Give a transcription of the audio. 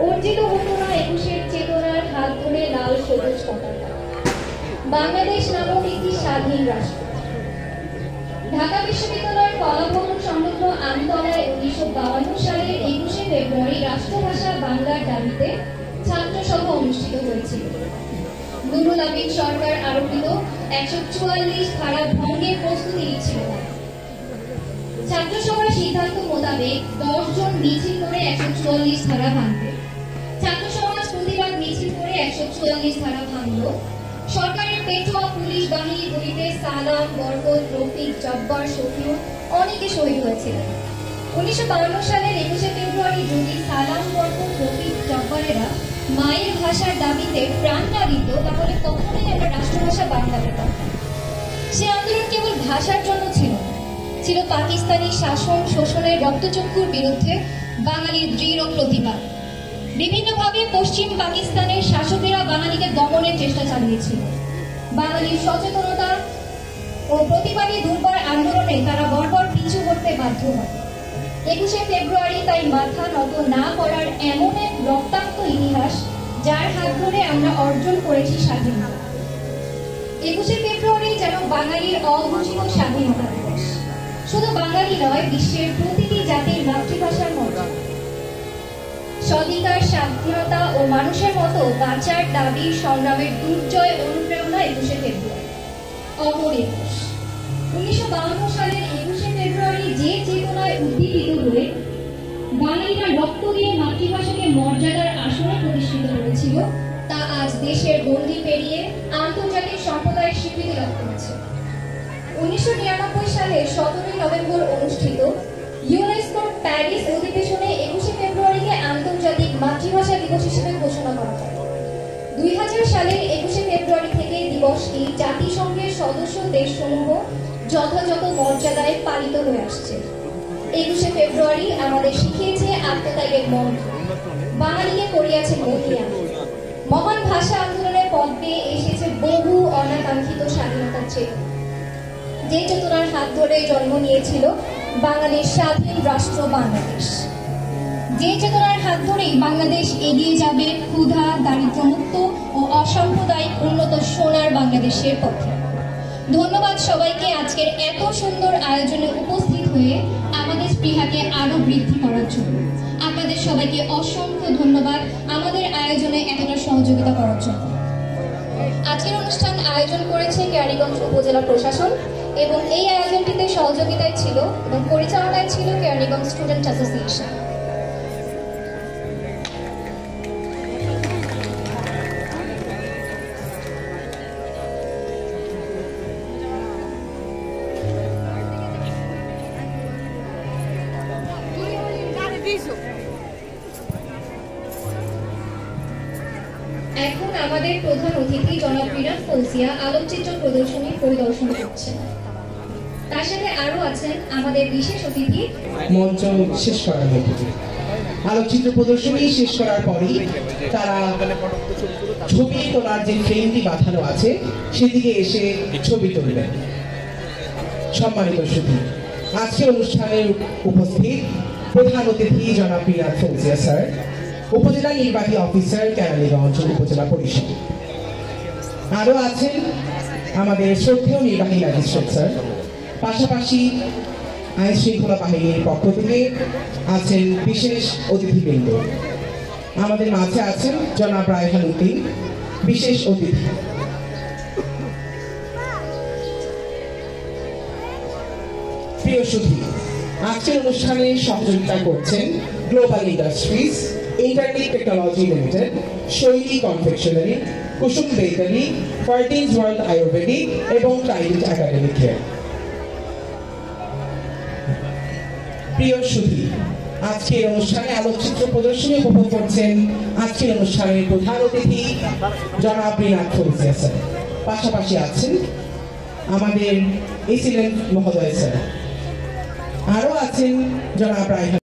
অর্জিত হতো না ২১-এর চেতনার হাত ধরে লাল সবুজ পতাকা। বাংলাদেশ নামক একটি স্বাধীন রাষ্ট্র। ঢাকা বিশ্ববিদ্যালয়ের কলাভবন সংলগ্ন আমতলায় ১৯৫২ সালের ২১শে ফেব্রুয়ারি রাষ্ট্রভাষা বাংলার দাবিতে ছাত্র সভা অনুষ্ঠিত হয়েছিল। নুরুল আমিন সরকার আরোপিত ১৪৪ ধারা ভঙ্গের প্রস্তুতি নিচ্ছিল। ছাত্র সভার সিদ্ধান্ত মোতাবেক ১০ জন মিছিল করে ১৪৪ ধারা ভাঙবে। ছাত্র সমাজ প্রতিবাদ মিছিল করে ১৪৪ ধারা ভাঙল। সরকারের পেটোয়া পুলিশ বাহিনী গুলিতে সালাম, বরকত, রফিক, জব্বার, শফিউল অনেকে শহীদ হয়েছিলেন। ১৯৫২ সালের ২১শে ফেব্রুয়ারি যদি সালাম, বরকত, রফিক, জব্বারেরা মায়ের ভাষার দাবিতে প্রাণ না দিত, তাহলে কখনোই আমরা রাষ্ট্রভাষা বাংলা পেতাম। সে আন্দোলন কেবল ভাষার জন্য ছিল না, ছিল পাকিস্তানি শাসন শোষণের রক্তচক্ষুর বিরুদ্ধে বাঙালির দৃঢ় প্রতিবাদ। বিভিন্নভাবে পশ্চিম পাকিস্তানের শাসকেরা বাঙালিকে দমনের চেষ্টা চালিয়েছিল। বাঙালির সচেতনতা ও প্রতিবাদী দুর্বার আন্দোলনে তারা বর্বর পিছু হতে বাধ্য হয়। ২১শে ফেব্রুয়ারি তাই মাথা নত না করার এমন এক রক্তাক্ত ইতিহাস, যার হাত ধরে আমরা অর্জন করেছি স্বাধীনতা। ২১শে ফেব্রুয়ারি যেন বাঙালির অঘোষিত স্বাধীনতা দিবস। শুধু বাঙালি নয়, বিশ্বের প্রতিটি জাতির মাতৃভাষার মর্যাদা, স্বাধিকার, স্বাধীনতা ও মানুষের মতো বাঁচার দাবি সংগ্রামের দুর্জয় অনুপ্রেরণা ২১শে ফেব্রুয়ারি। অমর একুশ। ১৯৫২ সালের ২১শে ফেব্রুয়ারি যে চেতনায় উদ্দীপিত হয়ে বাঙালিরা রক্ত দিয়ে মাতৃভাষাকে মর্যাদার আসনে প্রতিষ্ঠিত করেছিল, তা আজ দেশের গণ্ডি পেরিয়ে আন্তর্জাতিক সম্প্রদায়ের স্বীকৃতি লাভ করেছে। ১৯৯৯ সালের ১৭ নভেম্বর অনুষ্ঠিত ইউনেস্কোর প্যারিস অধিবেশনে ২১শে ফেব্রুয়ারিকে আন্তর্জাতিক মাতৃভাষা দিবস হিসেবে ঘোষণা করা হয়। ২০০০ সালের ২১শে ফেব্রুয়ারি থেকে দিবসটি জাতিসংঘের সদস্য দেশসমূহ যথাযথ মর্যাদায় পালিত হয়ে আসছে। ২১শে ফেব্রুয়ারি আমাদের শিখিয়েছে আত্মত্যাগের মন্ত্র, বাঙালিকে করিয়াছে মহিলা। মহান ভাষা আন্দোলনের পথ দিয়ে এসেছে বহু অনাকাঙ্ক্ষিত স্বাধীনতার চেতনা, যে চেতনার হাত ধরে জন্ম নিয়েছিল বাঙালির স্বাধীন রাষ্ট্র বাংলাদেশ। যে চেতনার হাত ধরেই বাংলাদেশ এগিয়ে যাবে ক্ষুধা, দারিদ্র্যমুক্ত ও অসাম্প্রদায়িক উন্নত সোনার বাংলাদেশের পথে। ধন্যবাদ সবাইকে আজকের এত সুন্দর আয়োজনে উপস্থিত হয়ে আমাদের স্পৃহাকে আরো বৃদ্ধি করার জন্য। আপনাদের সবাইকে অসংখ্য ধন্যবাদ আমাদের আয়োজনে এতটা সহযোগিতা করার জন্য। আজকের অনুষ্ঠান আয়োজন করেছে কেরানীগঞ্জ উপজেলা প্রশাসন এবং এই আয়োজনটিতে সহযোগিতায় ছিল এবং পরিচালনায় ছিল কেরানীগঞ্জ স্টুডেন্ট অ্যাসোসিয়েশন। এখন আমাদের প্রধান অতিথি জনাব বিরাট ফৌজিয়া আলোকচিত্র প্রদর্শনী পরিদর্শন করছেন। তার সাথে আরো আছেন আমাদের বিশেষ অতিথি। মঞ্চ শেষ করার মধ্যে আলোকচিত্র প্রদর্শনী শেষ করার পরই তারা ছবি তোলার যে ফ্রেমটি বাঁধানো আছে সেদিকে এসে ছবি তুলবেন। সম্মানিত সুধী, আজকে অনুষ্ঠানে উপস্থিত প্রধান অতিথি জনাব বিরাট ফৌজিয়া স্যার, উপজেলা নির্বাহী অফিসার কেরানীগঞ্জ উপজেলা পরিষদ। আরো আছেন আমাদের শ্রদ্ধেয় নির্বাহী ম্যাজিস্ট্রেট স্যার, পাশাপাশি আইন শৃঙ্খলা বাহিনীর পক্ষ থেকে আছেন বিশেষ অতিথিবৃন্দ। আমাদের মাঝে আছেন জনাব রায়হান উদ্দিন, বিশেষ অতিথি। প্রিয় সুধী, আজকের অনুষ্ঠানে সহযোগিতা করছেন global industries, internet technology limited, শৈলী কনফেকশনারি, কুসুম বেকারি, ফার্টিন্স ওয়ার্ল্ড আয়ুর্বেদিক এবং ট্রাইডেন্ট একাডেমিক কেয়ার। প্রিয় সুধী, আজকের অনুষ্ঠানে আলোকচিত্র প্রদর্শনী উপভোগ করছেন আজকের অনুষ্ঠানের প্রধান অতিথি জনাব বিরাট ফৌজিয়া স্যার, পাশাপাশি আছেন আমাদের এসিলেন্ট মহোদয় স্যার, আরো আছেন জনাব রায়হান।